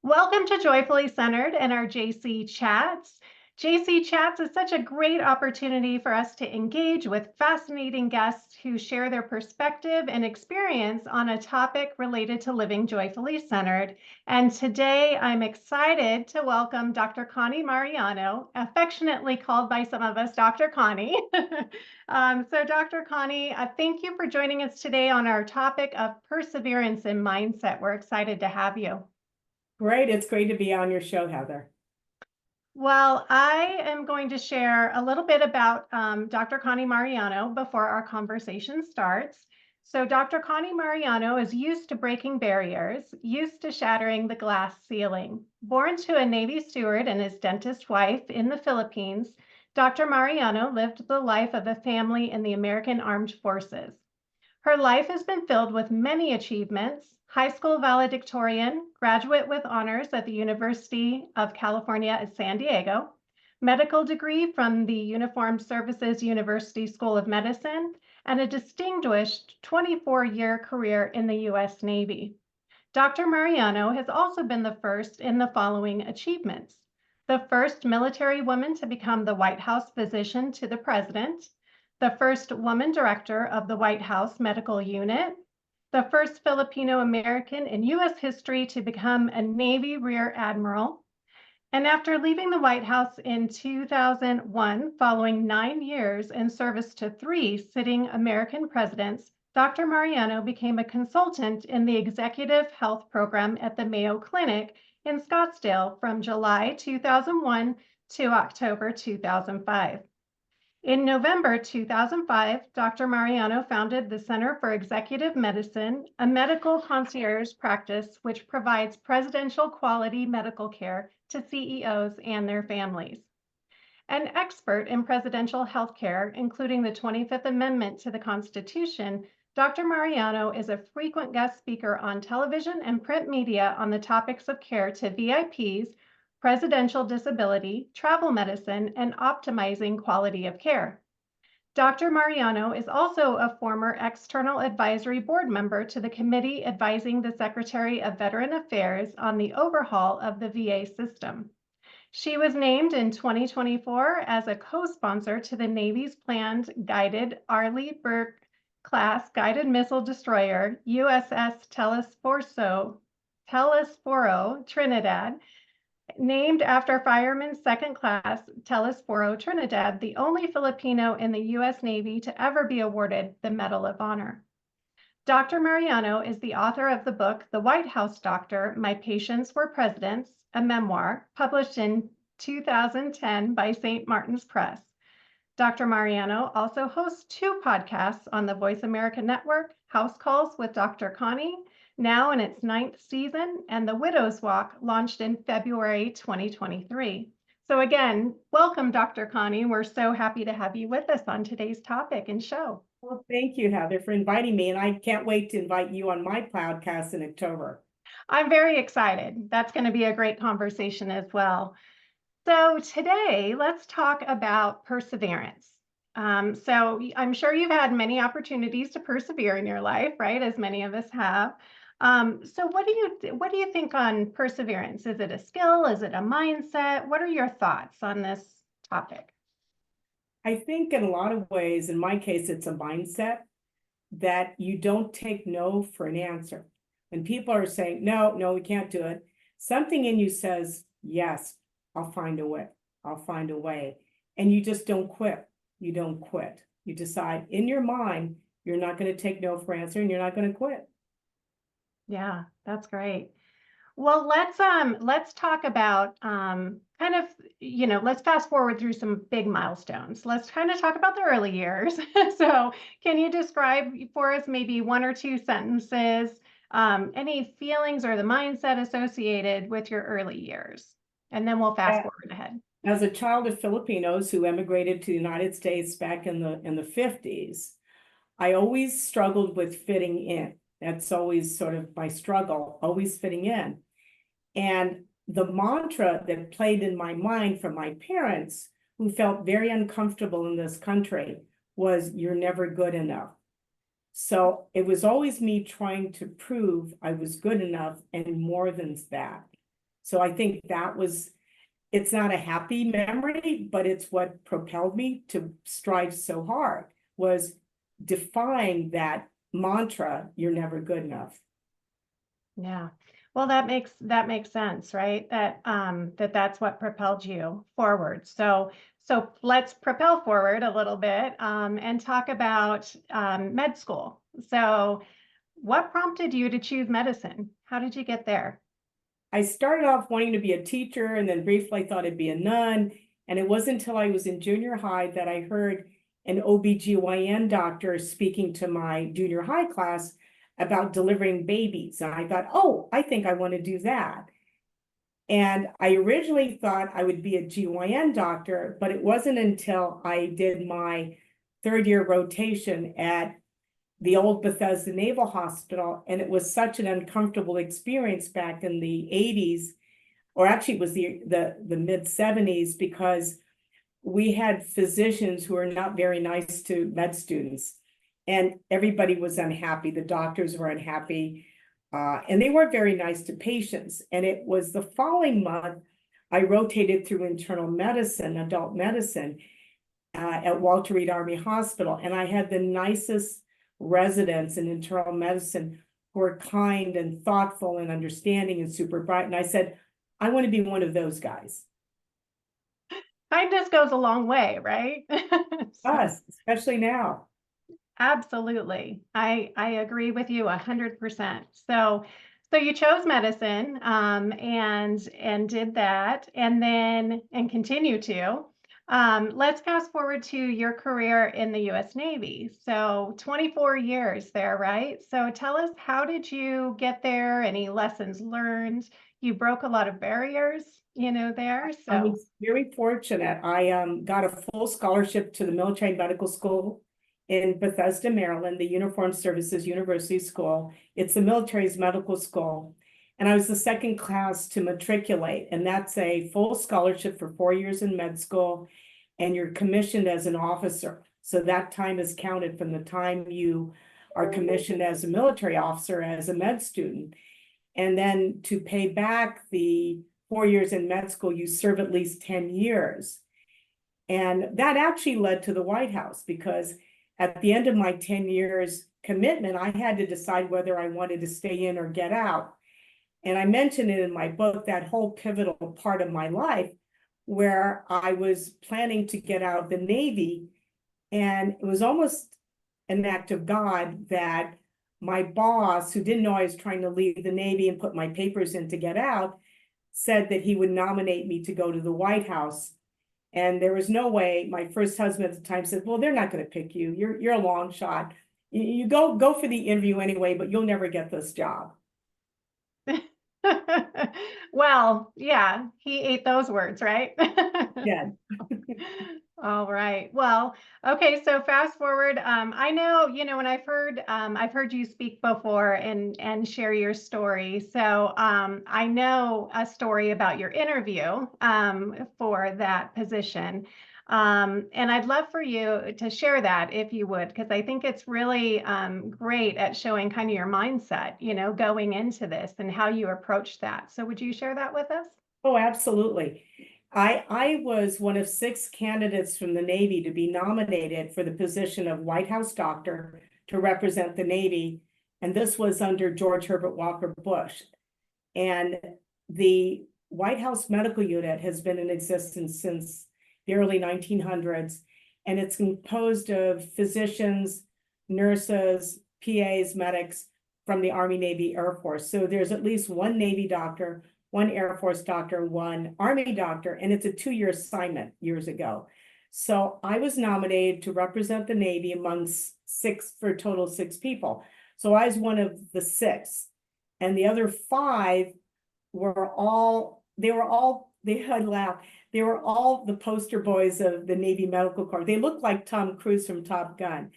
Welcome to Joyfully Centered and our JC Chats. JC Chats is such a great opportunity for us to engage with fascinating guests who share their perspective and experience on a topic related to living joyfully centered. And today I'm excited to welcome Dr. Connie Mariano, affectionately called by some of us Dr. Connie. So Dr. Connie, thank you for joining us today on our topic of perseverance and mindset. We're excited to have you. Great. It's great to be on your show, Heather. Well, I am going to share a little bit about Dr. Connie Mariano before our conversation starts. So Dr. Connie Mariano is used to breaking barriers, used to shattering the glass ceiling. Born to a Navy steward and his dentist wife in the Philippines, Dr. Mariano lived the life of a family in the American Armed Forces. Her life has been filled with many achievements: high school valedictorian, graduate with honors at the University of California at San Diego, medical degree from the Uniformed Services University School of Medicine, and a distinguished 24-year career in the U.S. Navy. Dr. Mariano has also been the first in the following achievements: the first military woman to become the White House physician to the president, the first woman director of the White House Medical Unit, the first Filipino American in U.S. history to become a Navy Rear Admiral. And after leaving the White House in 2001, following 9 years in service to 3 sitting American presidents, Dr. Mariano became a consultant in the Executive Health Program at the Mayo Clinic in Scottsdale from July 2001 to October 2005. In November 2005, Dr. Mariano founded the Center for Executive Medicine, a medical concierge practice which provides presidential quality medical care to CEOs and their families. An expert in presidential health care, including the 25th Amendment to the Constitution, Dr. Mariano is a frequent guest speaker on television and print media on the topics of care to VIPs, presidential disability, travel medicine, and optimizing quality of care. Dr. Mariano is also a former external advisory board member to the committee advising the Secretary of Veteran Affairs on the overhaul of the VA system. She was named in 2024 as a co-sponsor to the Navy's planned guided Arleigh Burke class guided missile destroyer USS Telesforo Trinidad, named after Fireman Second Class Telesforo Trinidad, the only Filipino in the U.S. Navy to ever be awarded the Medal of Honor. Dr. Mariano is the author of the book, The White House Doctor, My Patients Were Presidents, a memoir, published in 2010 by St. Martin's Press. Dr. Mariano also hosts 2 podcasts on the Voice America Network, House Calls with Dr. Connie, now in its 9th season, and The Widow's Walk, launched in February 2023. So again, welcome, Dr. Connie. We're so happy to have you with us on today's topic and show. Well, thank you, Heather, for inviting me, and I can't wait to invite you on my podcast in October. I'm very excited. That's going to be a great conversation as well. So today, let's talk about perseverance. So I'm sure you've had many opportunities to persevere in your life, right? As many of us have. So what do you think on perseverance? Is it a skill? Is it a mindset? What are your thoughts on this topic? I think in a lot of ways, in my case, it's a mindset that you don't take no for an answer. When people are saying, no, we can't do it, something in you says, yes, I'll find a way. I'll find a way. And you just don't quit. You don't quit. You decide in your mind, you're not going to take no for an answer and you're not going to quit. Yeah, that's great. Well, let's talk about let's fast forward through some big milestones. Let's kind of talk about the early years. So can you describe for us maybe 1 or 2 sentences, any feelings or the mindset associated with your early years? And then we'll fast forward ahead. As a child of Filipinos who emigrated to the United States back in the 50s, I always struggled with fitting in. That's always sort of my struggle, always fitting in. And the mantra that played in my mind from my parents, who felt very uncomfortable in this country, was you're never good enough. So it was always me trying to prove I was good enough and more than that. So I think that was, it's not a happy memory, but it's what propelled me to strive so hard, was defying that mantra, you're never good enough. Yeah. Well, that makes sense, right? That's what propelled you forward. So let's propel forward a little bit and talk about med school. So what prompted you to choose medicine? How did you get there? I started off wanting to be a teacher, and then briefly I thought I'd be a nun. And it wasn't until I was in junior high that I heard an OBGYN doctor speaking to my junior high class about delivering babies. And I thought, oh, I think I want to do that. And I originally thought I would be a GYN doctor, but it wasn't until I did my third year rotation at the old Bethesda Naval Hospital, and it was such an uncomfortable experience back in the 80s, or actually it was the mid 70s, because we had physicians who were not very nice to med students, and everybody was unhappy. The doctors were unhappy, and they weren't very nice to patients. And it was the following month, I rotated through internal medicine, adult medicine, at Walter Reed Army Hospital, and I had the nicest residents in internal medicine who were kind and thoughtful and understanding and super bright. And I said, I want to be one of those guys. Kindness goes a long way, right? Us, especially now. Absolutely. I agree with you 100%. So you chose medicine and did that and continue to. Let's fast forward to your career in the US Navy. So 24 years there, right? So tell us, how did you get there? Any lessons learned? You broke a lot of barriers, there. I So was very fortunate. I got a full scholarship to the military medical school in Bethesda, Maryland, the Uniformed Services University School. It's the military's medical school. And I was the second class to matriculate, and that's a full scholarship for 4 years in med school, and you're commissioned as an officer. So that time is counted from the time you are commissioned as a military officer as a med student. And then to pay back the 4 years in med school, you serve at least 10 years. And that actually led to the White House, because at the end of my 10 years commitment, I had to decide whether I wanted to stay in or get out. And I mentioned it in my book, that whole pivotal part of my life where I was planning to get out of the Navy. And it was almost an act of God that my boss, who didn't know I was trying to leave the Navy and put my papers in to get out, said that he would nominate me to go to the White House. And there was no way. My first husband at the time said, well, they're not going to pick you. You're a long shot. You go for the interview anyway, but you'll never get this job. well, yeah, he ate those words, right? Yeah. All right. Well, okay. So fast forward. I know, and I've heard you speak before and share your story. So I know a story about your interview for that position. And I'd love for you to share that if you would, because I think it's really great at showing kind of your mindset, going into this and how you approach that. So would you share that with us? Oh, absolutely. I was one of 6 candidates from the Navy to be nominated for the position of White House doctor to represent the Navy. And this was under George Herbert Walker Bush. And the White House medical unit has been in existence since the early 1900s. And it's composed of physicians, nurses, PAs, medics from the Army, Navy, Air Force. So there's at least one Navy doctor, one Air Force doctor, one Army doctor, and it's a 2-year assignment years ago. So I was nominated to represent the Navy amongst 6, for a total of 6 people. So I was one of the 6, and the other 5 were all, they had laughed. They were all the poster boys of the Navy Medical Corps. They looked like Tom Cruise from Top Gun.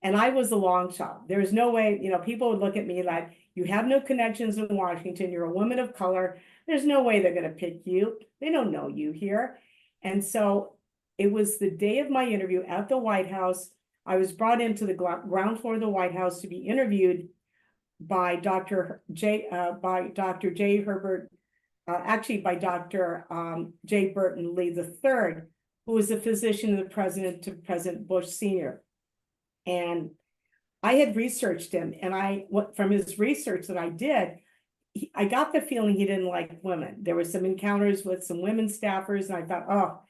And I was a long shot. There was no way, people would look at me like, you have no connections in Washington. You're a woman of color. There's no way they're going to pick you. They don't know you here. And so it was the day of my interview at the White House. I was brought into the ground floor of the White House to be interviewed by Dr. J. Herbert actually by Dr. J. Burton Lee III, who was a physician of the president to President Bush Sr. And I had researched him, and from his research that I did, I got the feeling he didn't like women. There were some encounters with some women staffers, and I thought, oh,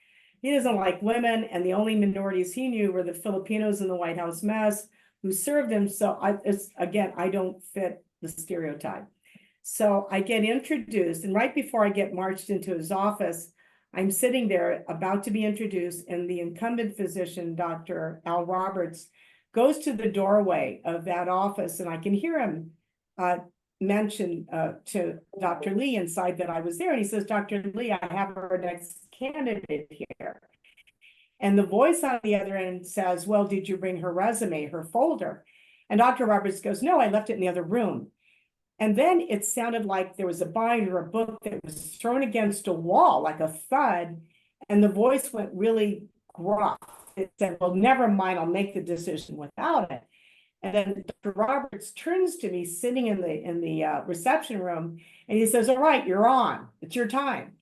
he doesn't like women, and the only minorities he knew were the Filipinos in the White House mess who served him. So I don't fit the stereotype. So I get introduced, and right before I get marched into his office, I'm sitting there about to be introduced, and the incumbent physician, Dr. Al Roberts, goes to the doorway of that office, and I can hear him mention to Dr. Lee inside that I was there. And he says, Dr. Lee, I have our next candidate here. And the voice on the other end says, well, did you bring her resume, her folder? And Dr. Roberts goes, no, I left it in the other room. And then it sounded like there was a binder, a book that was thrown against a wall, like a thud. And the voice went really gruff. It said, well, never mind, I'll make the decision without it. And then Dr. Roberts turns to me sitting in the reception room, and he says, all right, you're on. It's your time.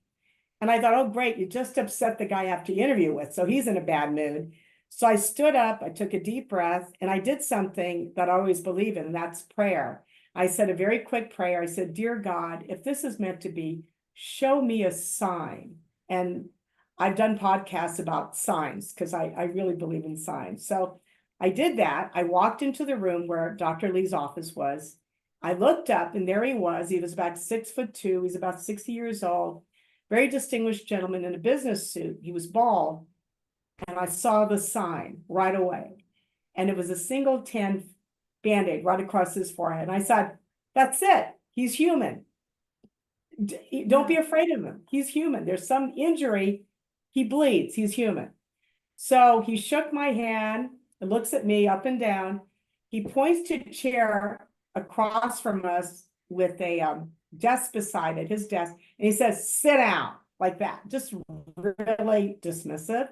And I thought, oh, great, you just upset the guy I have to interview with. So he's in a bad mood. So I stood up, I took a deep breath, and I did something that I always believe in, and that's prayer. I said a very quick prayer. I said, dear God, if this is meant to be, show me a sign. And I've done podcasts about signs because I really believe in signs. So I did that. I walked into the room where Dr. Lee's office was. I looked up, and there he was. He was about 6'2". He's about 60 years old, very distinguished gentleman in a business suit. He was bald, and I saw the sign right away. And it was a single tan Band-Aid right across his forehead. And I said, that's it. He's human. Don't be afraid of him. He's human. There's some injury. He bleeds. He's human. So he shook my hand and looks at me up and down. He points to a chair across from us with a desk beside it, his desk, and he says, sit down, like that, just really dismissive.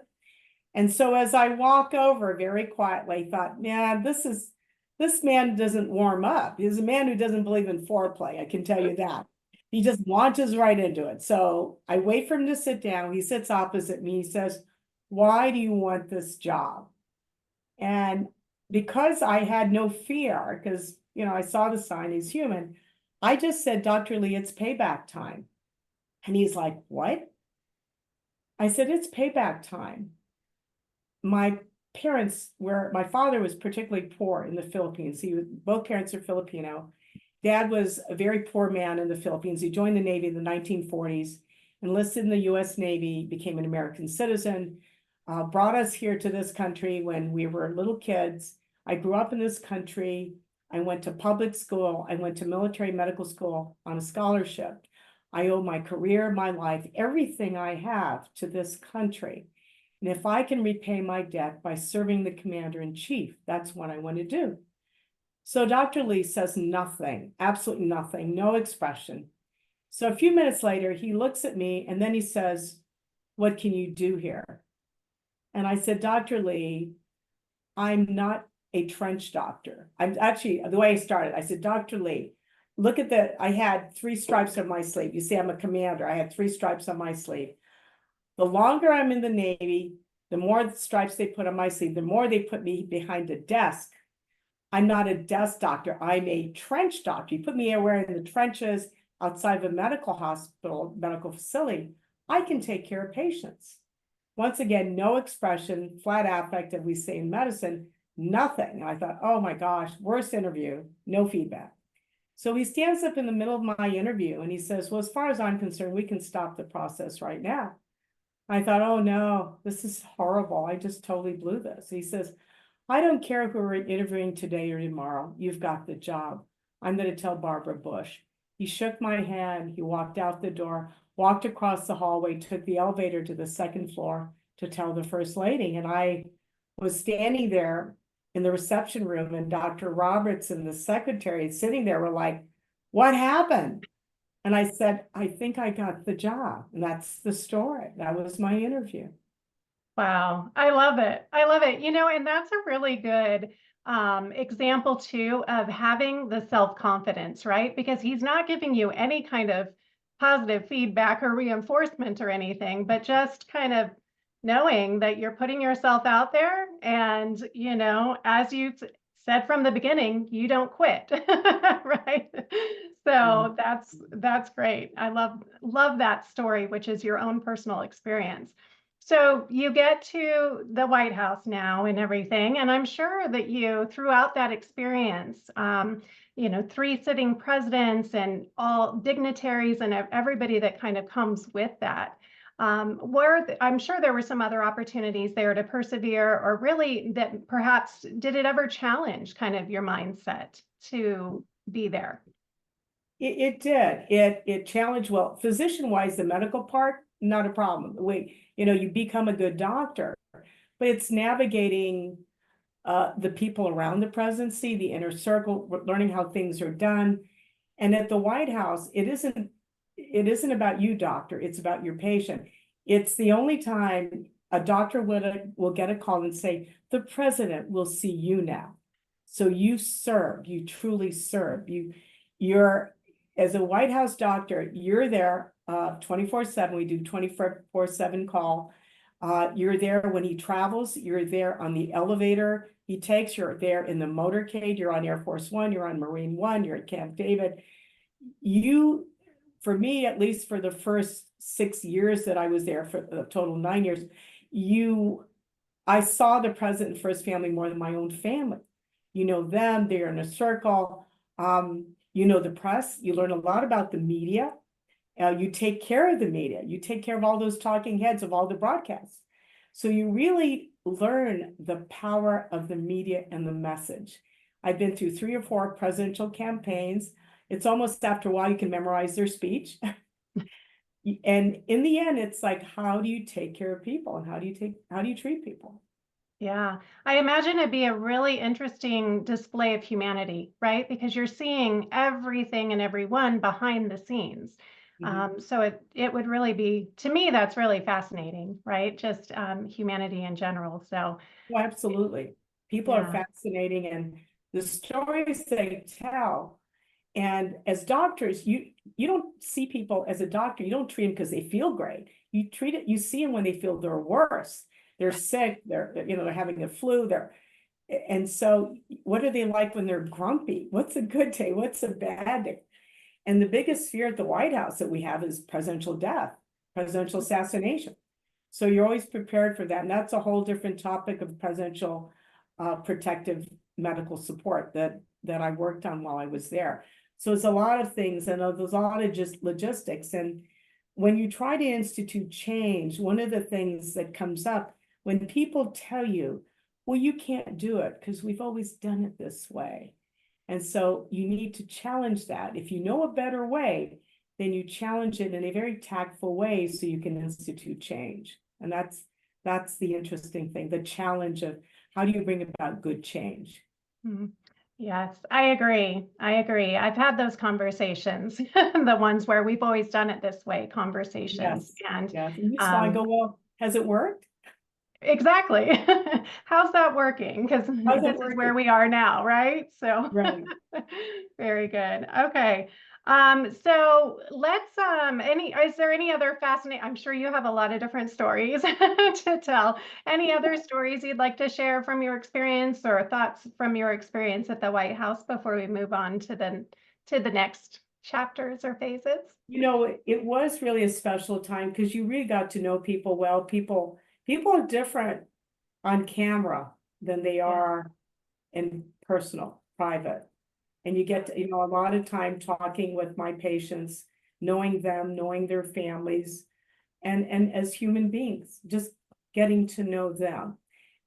And so as I walk over very quietly, I thought, man, this man doesn't warm up. He's a man who doesn't believe in foreplay, I can tell you that. He just launches right into it. So I wait for him to sit down. He sits opposite me. He says, why do you want this job? And because I had no fear, because, I saw the sign, he's human, I just said, Dr. Lee, it's payback time. And he's like, what? I said, it's payback time. My father was particularly poor in the Philippines. Both parents are Filipino. Dad was a very poor man in the Philippines. He joined the Navy in the 1940s, enlisted in the US Navy, became an American citizen, brought us here to this country when we were little kids. I grew up in this country. I went to public school. I went to military medical school on a scholarship. I owe my career, my life, everything I have to this country. And if I can repay my debt by serving the commander-in-chief, that's what I want to do. So Dr. Lee says nothing, absolutely nothing, no expression. So a few minutes later, he looks at me and then he says, what can you do here? And I said, Dr. Lee, I'm not a trench doctor. I'm actually, the way I started, I said, Dr. Lee, look at I had 3 stripes on my sleeve. You see, I'm a commander. I had 3 stripes on my sleeve. The longer I'm in the Navy, the more stripes they put on my sleeve, the more they put me behind a desk. I'm not a desk doctor. I'm a trench doctor. You put me anywhere in the trenches outside of a medical hospital, medical facility, I can take care of patients. Once again, no expression, flat affect, as we say in medicine, nothing. And I thought, oh my gosh, worst interview, no feedback. So he stands up in the middle of my interview and he says, well, as far as I'm concerned, we can stop the process right now. I thought, oh no, this is horrible. I just totally blew this. He says, I don't care who we're interviewing today or tomorrow. You've got the job. I'm going to tell Barbara Bush. He shook my hand. He walked out the door, walked across the hallway, took the elevator to the 2nd floor to tell the First Lady. And I was standing there in the reception room, and Dr. Roberts and the secretary sitting there were like, what happened? And I said, I think I got the job. And that's the story. That was my interview. Wow. I love it. I love it. And that's a really good example too of having the self-confidence, right? Because he's not giving you any kind of positive feedback or reinforcement or anything, but just kind of knowing that you're putting yourself out there and, as you said from the beginning, you don't quit, right? Yeah. So that's great. I love that story, which is your own personal experience. So you get to the White House now and everything, and I'm sure that you, throughout that experience, three sitting presidents and all dignitaries and everybody that kind of comes with that. I'm sure there were some other opportunities there to persevere, or really that perhaps did it ever challenge kind of your mindset to be there? It did. It challenged, well, physician-wise, the medical part, not a problem. You become a good doctor, but it's navigating the people around the presidency, the inner circle, learning how things are done. And at the White House, it isn't about you, doctor, it's about your patient. It's the only time a doctor will get a call and say, the president will see you now. So you truly serve. You're, as a White House doctor, you're there 24/7. We do 24/7 call. You're there when he travels, you're there on the elevator he takes, you're there in the motorcade, you're on Air Force One, you're on Marine One, you're at Camp David. For me, at least for the first 6 years that I was there, for the total 9 years, I saw the president and first family more than my own family. You know them, they're in a circle. The press, you learn a lot about the media. You take care of the media. You take care of all those talking heads of all the broadcasts. So you really learn the power of the media and the message. I've been through 3 or 4 presidential campaigns. It's almost after a while you can memorize their speech. And in the end, it's like, how do you take care of people, and how do you treat people? Yeah, I imagine it'd be a really interesting display of humanity, right? Because you're seeing everything and everyone behind the scenes. Mhm. So it would really be, to me, that's really fascinating, right? Just humanity in general. So Oh, absolutely. People are yeah, fascinating, and the stories they tell. And as doctors, you don't see people as a doctor, you don't treat them because they feel great. You see them when they feel their worst. They're sick, they're having a flu, and so what are they like when they're grumpy? What's a good day? What's a bad day? And the biggest fear at the White House that we have is presidential death, presidential assassination. So you're always prepared for that. And that's a whole different topic of presidential protective medical support that I worked on while I was there. So it's a lot of things, and there's a lot of just logistics. And when you try to institute change, one of the things that comes up when people tell you, well, you can't do it because we've always done it this way. And so you need to challenge that. If you know a better way, then you challenge it in a very tactful way so you can institute change. And that's the interesting thing, the challenge of how do you bring about good change? Mhm. Yes, I agree. I agree. I've had those conversations, the ones where we've always done it this way, conversations. Yes, And yes. And you smile and um, go, well, has it worked? exactly. How's that working? Because How's it this is where working? we are now, right? So Right. very good. Okay. So let's is there any other fascinating, I'm sure you have a lot of different stories to tell. Any other stories you'd like to share from your experience, or thoughts from your experience at the White House before we move on to the next chapters or phases? It was really a special time because you really got to know people well. People are different on camera than they Yeah. are in personal, private. And you get a lot of time talking with my patients, knowing them, knowing their families, and as human beings, just getting to know them.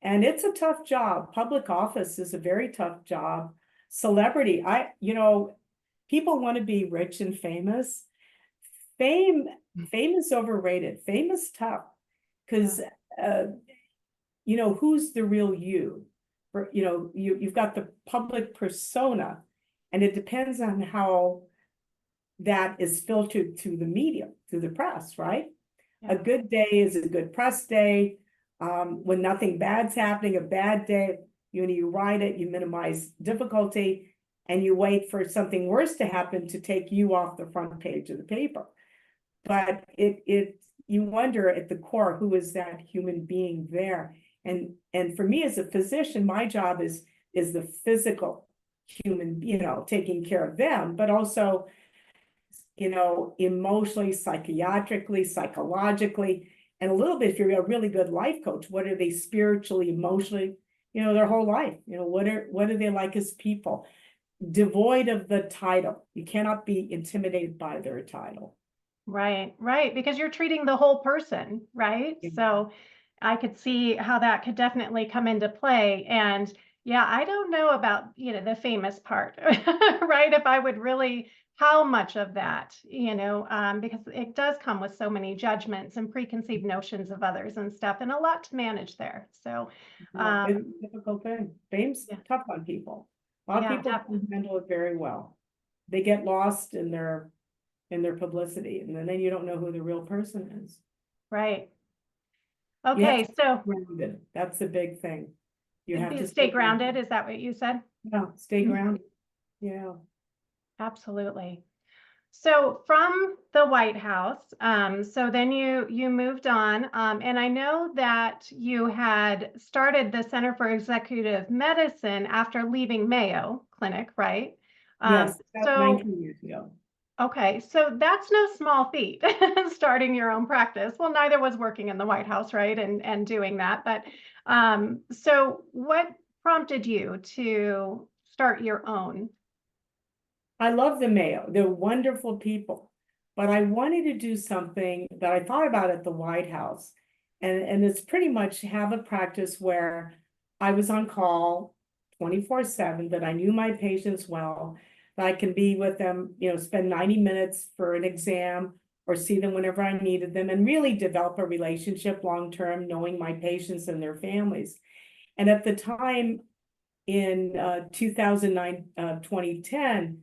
And it's a tough job. Public office is a very tough job. Celebrity, people want to be rich and famous. Fame, fame is overrated. Fame is tough Yeah. because who's the real you? You've got the public persona, and it depends on how that is filtered through the media, through the press, right? A Yeah. good day is a good press day. When nothing bad's happening, a bad day, you ride it, you minimize difficulty, and you wait for something worse to happen to take you off the front page of the paper. but you wonder at the core, who is that human being there? And for me as a physician, my job is the physical human, taking care of them, but also, emotionally, psychiatrically, psychologically, and a little bit, if you're a really good life coach, what are they spiritually, emotionally, their whole life, what are they like as people, devoid of the title. You cannot be intimidated by their title. Right, right, because you're treating the whole person, right? Yeah. So I could see how that could definitely come into play. And yeah, I don't know about, the famous part, right? If I would really, how much of that, because it does come with so many judgments and preconceived notions of others and stuff, and a lot to manage there. So, No, it's a difficult thing. Fame's yeah, tough on people. A lot of yeah, people definitely. can handle it very well. They get lost in their publicity, and then you don't know who the real person is. Right. You have Okay, to stay so grounded. That's the big thing. You have to stay stay grounded. grounded. Is that what you said? Yeah, stay Mhm. grounded. Yeah. Absolutely. So from the White House, so then you moved on, and I know that you had started the Center for Executive Medicine after leaving Mayo Clinic, right? Yes, about So 19 years ago. okay, so that's no small feat, starting your own practice. Well, neither was working in the White House, right, and doing that. But so what prompted you to start your own? I love the Mayo. They're wonderful people. But I wanted to do something that I thought about at the White House. And it's pretty much have a practice where I was on call 24/7, that I knew my patients well, that I can be with them, spend 90 minutes for an exam or see them whenever I needed them, and really develop a relationship long term, knowing my patients and their families. And at the time in 2009, 2010,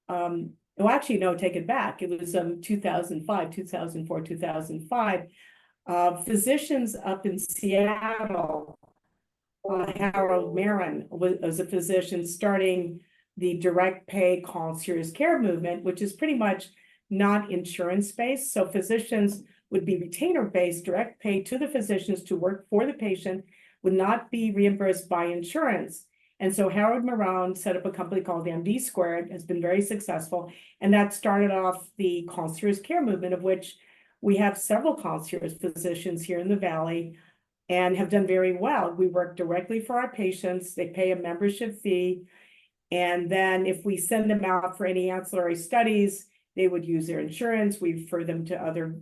well, actually, no, take it back. It was 2005, 2004, 2005. Physicians up in Seattle, Harold Marin was a physician starting the direct pay concierge care movement, which is pretty much not insurance based. So physicians would be retainer based, direct pay to the physicians to work for the patient, would not be reimbursed by insurance. And so Harold Marin set up a company called MD Squared, has been very successful. And that started off the concierge care movement, of which we have several concierge physicians here in the Valley and have done very well. We work directly for our patients. They pay a membership fee. And then if we send them out for any ancillary studies, they would use their insurance. We refer them to other,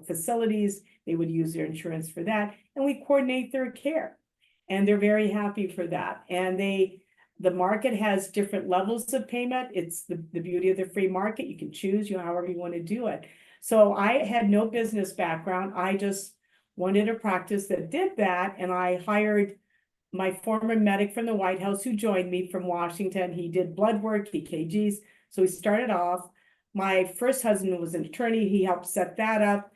facilities. They would use their insurance for that. And we coordinate their care. And they're very happy for that. And the market has different levels of payment. It's the beauty of the free market. You can choose, however you want to do it. So I had no business background. I just wanted a practice that did that. And I hired my former medic from the White House who joined me from Washington. He did blood work, EKGs. So we started off. My first husband was an attorney. He helped set that up.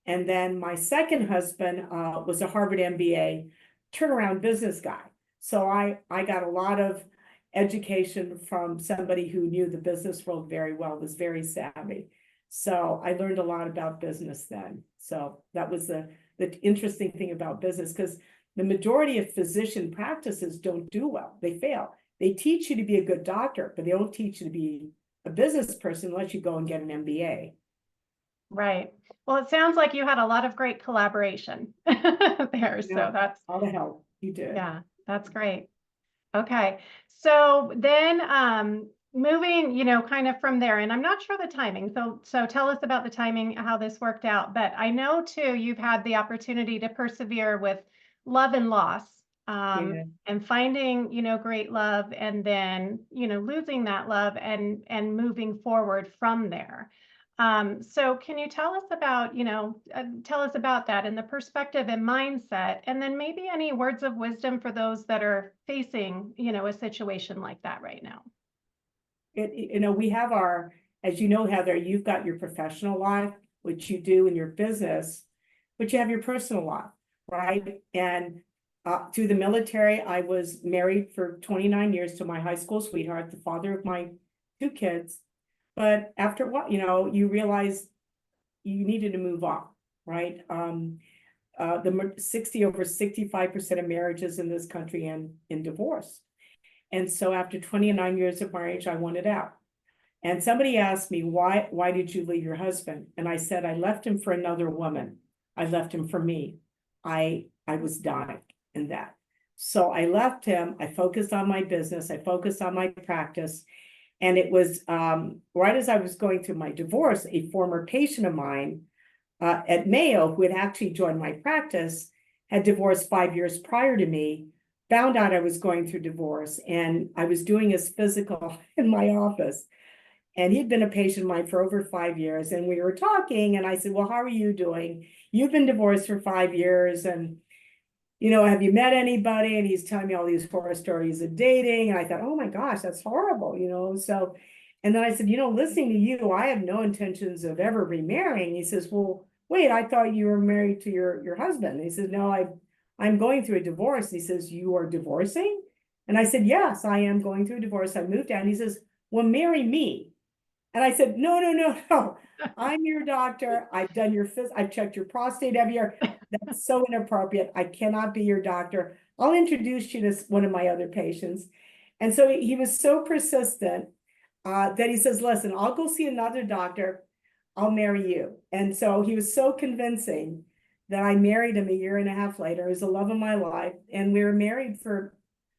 And then my second husband was a Harvard MBA turnaround business guy. So I got a lot of education from somebody who knew the business world very well, was very savvy. So I learned a lot about business then. So that was the interesting thing about business, because the majority of physician practices don't do well. They fail. They teach you to be a good doctor, but they don't teach you to be a business person unless you go and get an MBA. Right. Well, it sounds like you had a lot of great collaboration there. So that's, All the help you did. yeah, that's great. Okay. So then moving, kind of from there, and I'm not sure the timing. So tell us about the timing, how this worked out. But I know too, you've had the opportunity to persevere with love and loss, Yeah. and finding, great love, and then, losing that love and moving forward from there. So can you tell us about, tell us about that and the perspective and mindset, and then maybe any words of wisdom for those that are facing, a situation like that right now? We have our, as you know, Heather, you've got your professional life, which you do in your business, but you have your personal life, right? And through the military, I was married for 29 years to my high school sweetheart, the father of my two kids. But after what, you realize you needed to move on, right? The 65% of marriages in this country end in divorce. And so after 29 years of marriage, I wanted out. And somebody asked me, why did you leave your husband? And I said, I left him for another woman. I left him for me. I was dying in that. So I left him. I focused on my business. I focused on my practice. And it was right as I was going through my divorce, a former patient of mine at Mayo, who had actually joined my practice, had divorced 5 years prior to me, found out I was going through divorce, and I was doing his physical in my office. And he'd been a patient of mine for over 5 years. And we were talking, and I said, well, how are you doing? You've been divorced for 5 years. And, have you met anybody? And he's telling me all these horror stories of dating. And I thought, oh my gosh, that's horrible, So, and then I said, listening to you, I have no intentions of ever remarrying. He says, well, wait, I thought you were married to your husband. And he said, no, I'm going through a divorce. He says, you are divorcing? And I said, yes, I am going through a divorce. I moved out. And he says, well, marry me. And I said, no. I'm your doctor. I've done I've checked your prostate every year. That's so inappropriate. I cannot be your doctor. I'll introduce you to one of my other patients. And so he was so persistent that he says, listen, I'll go see another doctor. I'll marry you. And so he was so convincing that I married him a year and a half later. He was the love of my life. And we were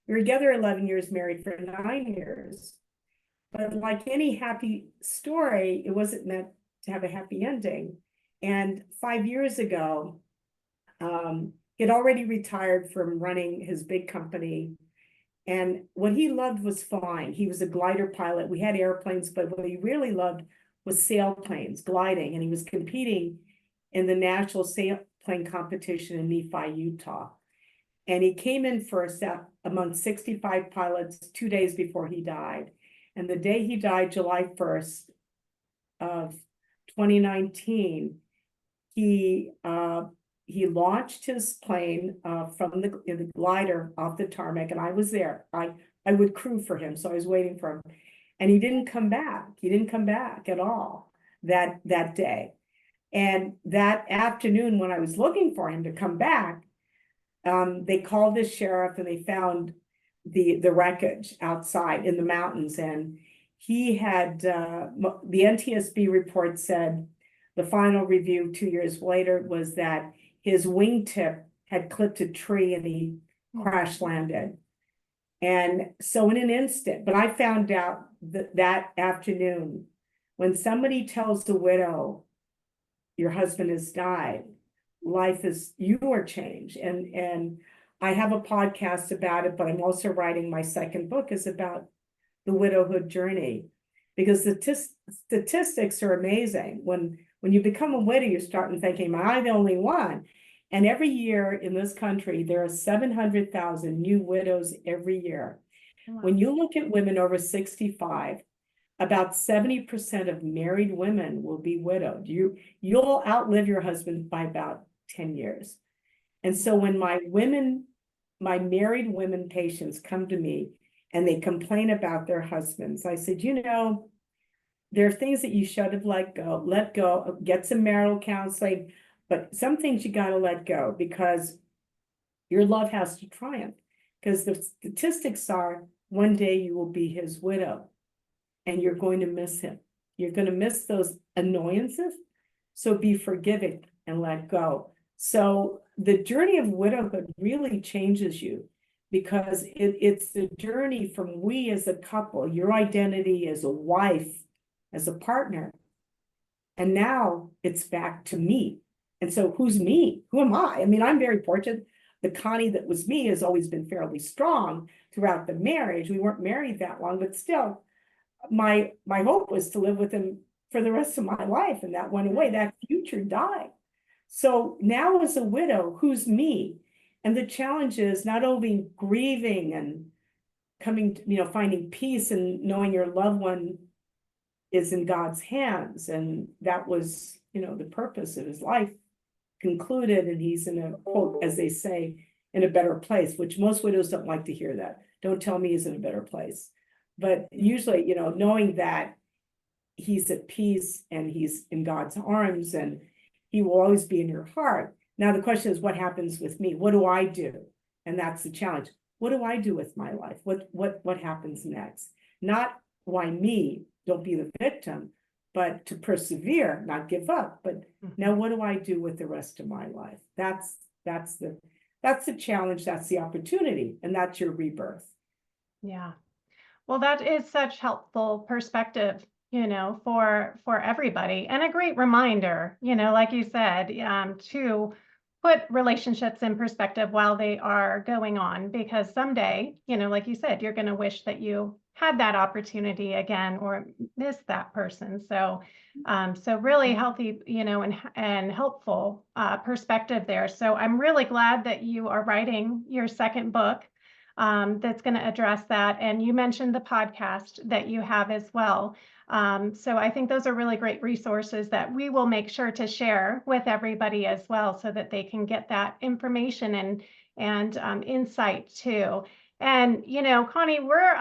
together 11 years, married for 9 years. But like any happy story, it wasn't meant to have a happy ending. And 5 years ago, he'd already retired from running his big company. And what he loved was flying. He was a glider pilot. We had airplanes, but what he really loved was sailplanes, gliding. And he was competing in the national sailplane competition in Nephi, Utah. And he came in first among 65 pilots 2 days before he died. And the day he died, July 1st of 2019, he launched his plane from the glider off the tarmac, and I was there. I would crew for him, so I was waiting for him. And he didn't come back. He didn't come back at all that day. And that afternoon, when I was looking for him to come back, they called the sheriff, and they found the wreckage outside in the mountains. And he had the NTSB report said the final review 2 years later was that his wingtip had clipped a tree and he crash landed. And so in an instant, but I found out that afternoon, when somebody tells the widow, your husband has died, you are changed. And I have a podcast about it, but I'm also writing my second book is about the widowhood journey, because the statistics are amazing. When you become a widow, you start thinking, am I the only one? And every year in this country, there are 700,000 new widows every year. Wow. When you look at women over 65, about 70% of married women will be widowed. You'll outlive your husband by about 10 years. And so when my married women patients come to me and they complain about their husbands, I said, there are things that you should have let go, get some marital counseling, but some things you got to let go because your love has to triumph. Because the statistics are one day you will be his widow and you're going to miss him. You're going to miss those annoyances. So be forgiving and let go. So the journey of widowhood really changes you, because it's the journey from we as a couple, your identity as a wife, as a partner. And now it's back to me. And so who's me? Who am I? I mean, I'm very fortunate. The Connie that was me has always been fairly strong throughout the marriage. We weren't married that long, but still, my hope was to live with him for the rest of my life. And that went away. That future died. So now as a widow, who's me? And the challenge is not only grieving and finding peace and knowing your loved one is in God's hands. And that was, the purpose of his life concluded. And he's in a, quote, as they say, in a better place, which most widows don't like to hear that. Don't tell me he's in a better place. But usually, knowing that he's at peace and he's in God's arms and he will always be in your heart. Now, the question is, what happens with me? What do I do? And that's the challenge. What do I do with my life? What happens next? Not why me, don't be the victim, but to persevere, not give up. But now what do I do with the rest of my life? That's the challenge, that's the opportunity, and that's your rebirth. Yeah. Well, that is such helpful perspective, for everybody, and a great reminder, like you said, to put relationships in perspective while they are going on, because someday, like you said, you're going to wish that you had that opportunity again or miss that person. So, so really healthy, and helpful perspective there. So I'm really glad that you are writing your second book. That's going to address that. And you mentioned the podcast that you have as well. So I think those are really great resources that we will make sure to share with everybody as well, so that they can get that information and insight too. And, Connie, we're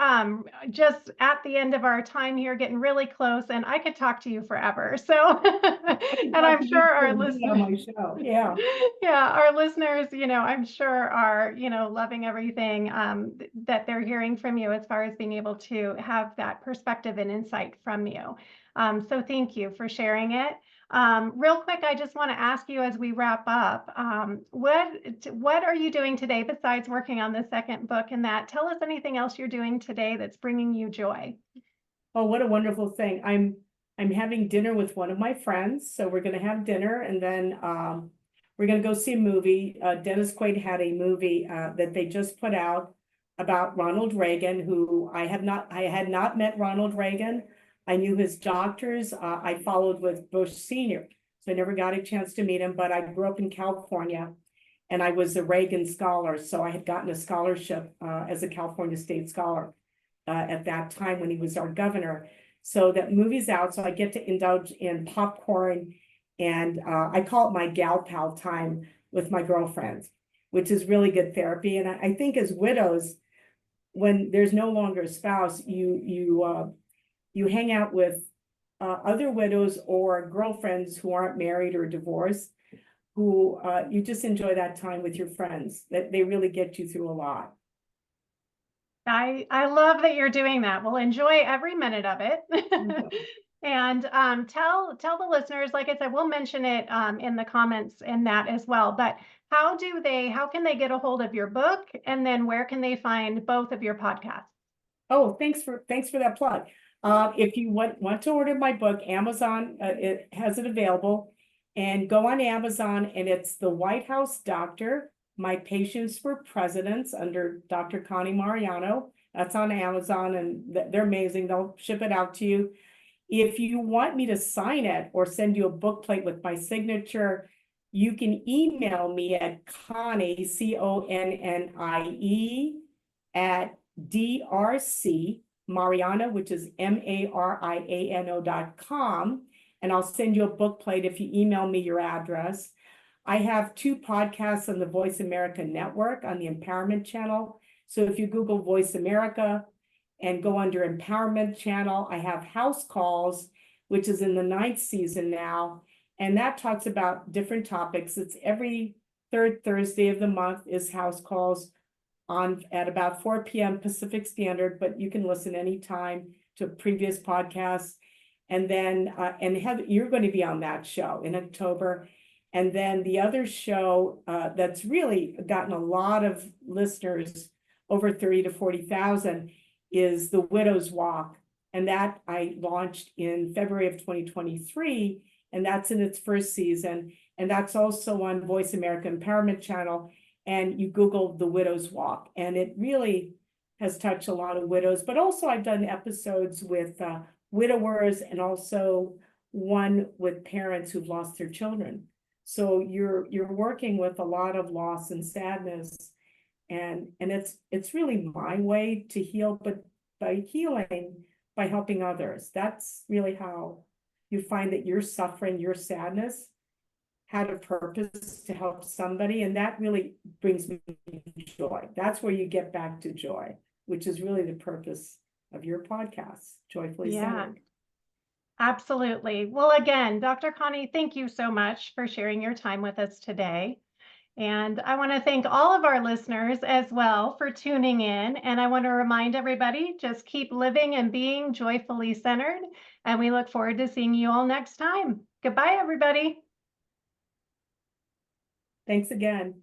just at the end of our time here, getting really close, and I could talk to you forever. So, and I'm sure our listeners, my show. Yeah. yeah, our listeners, I'm sure are, loving everything that they're hearing from you as far as being able to have that perspective and insight from you. So thank you for sharing it. Real quick, I just want to ask you as we wrap up, what are you doing today besides working on the second book? And that, tell us anything else you're doing today that's bringing you joy. Oh, what a wonderful thing. I'm having dinner with one of my friends. So we're going to have dinner, and then we're going to go see a movie. Dennis Quaid had a movie that they just put out about Ronald Reagan, who I had not met Ronald Reagan. I knew his doctors. I followed with Bush Sr., so I never got a chance to meet him, but I grew up in California and I was a Reagan scholar. So I had gotten a scholarship as a California State Scholar at that time when he was our governor. So that movie's out, so I get to indulge in popcorn, and I call it my gal pal time with my girlfriends, which is really good therapy. And I think as widows, when there's no longer a spouse, you hang out with other widows or girlfriends who aren't married or divorced, who you just enjoy that time with your friends. That they really get you through a lot. I love that you're doing that. We'll enjoy every minute of it. And tell the listeners, like I said, we'll mention it in the comments in that as well. But how can they get a hold of your book? And then where can they find both of your podcasts? Oh, thanks for that plug. If you want to order my book, Amazon it has it available, and go on Amazon, and it's The White House Doctor: My Patients for Presidents, under Dr. Connie Mariano. That's on Amazon, and they're amazing. They'll ship it out to you. If you want me to sign it or send you a book plate with my signature, you can email me at Connie, CONNIE, at DRC Mariano, which is MARIANO.com, and I'll send you a book plate if you email me your address. I have 2 podcasts on the Voice America Network on the Empowerment Channel. So if you Google Voice America and go under Empowerment Channel, I have House Calls, which is in the 9th season now, and that talks about different topics. It's every 3rd Thursday of the month is House Calls on at about 4 p.m. Pacific Standard, but you can listen anytime to previous podcasts. And then, and Heather, you're going to be on that show in October. And then the other show that's really gotten a lot of listeners, over 30 to 40,000, is The Widow's Walk. And that I launched in February of 2023, and that's in its 1st season. And that's also on Voice America Empowerment Channel. And you Google The Widow's Walk, and it really has touched a lot of widows. But also I've done episodes with widowers, and also one with parents who've lost their children. So you're working with a lot of loss and sadness, and it's really my way to heal, but by healing, by helping others. That's really how you find that your suffering, your sadness had a purpose to help somebody, and that really brings me joy. That's where you get back to joy, which is really the purpose of your podcast, Joyfully Centered. Absolutely. Well, again, Dr. Connie, thank you so much for sharing your time with us today. And I want to thank all of our listeners as well for tuning in. And I want to remind everybody, just keep living and being joyfully centered. And we look forward to seeing you all next time. Goodbye, everybody. Thanks again.